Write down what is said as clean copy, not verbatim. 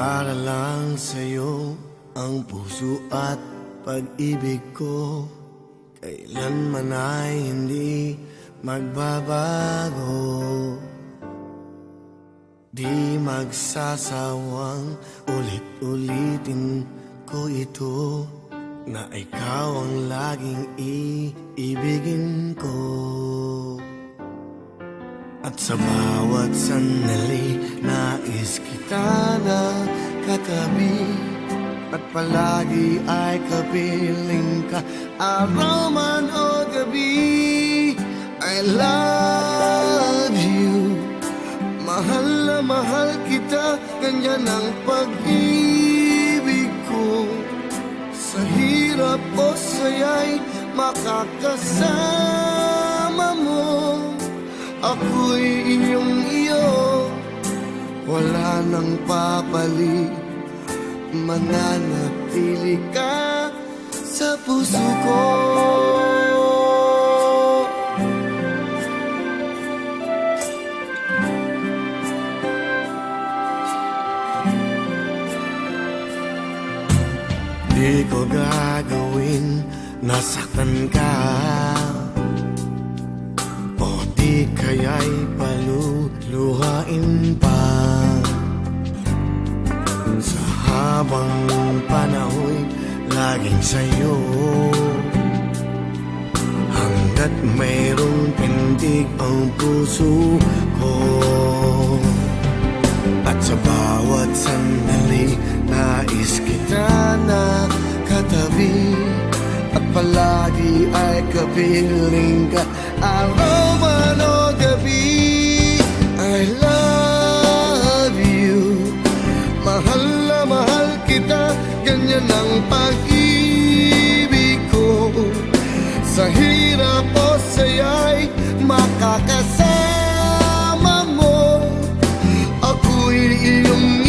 Para lang sa'yo ang puso at pag-ibig ko, kailanman ay hindi magbabago. Di magsasawang ulit-ulitin ko ito, na ikaw ang laging iibigin ko. At sa bawat sandali, nais kita na katabi, at palagi ay kapiling ka, araw man o gabi. I love you, mahal na mahal kita, ganyan ang pag-ibig ko. Sa hirap o saya'y makakasama mo, ako'y iyong iyo, wala nang papalit, mananatili ka sa puso ko. Di ko gagawin nasaktan ka, o di kaya'y paluluhain pa. Sa habang panahon laging sa'yo, hanggat mayroong pintig ang puso ko. At sa bawat sandali, nais kita na katabi, at palagi ay kapiling ka, araw man o gabi. I love you, mahal na mahal kita, ganyan ang pag-ibig ko. Sa hirap o saya'y makakasama mo, ako'y iyong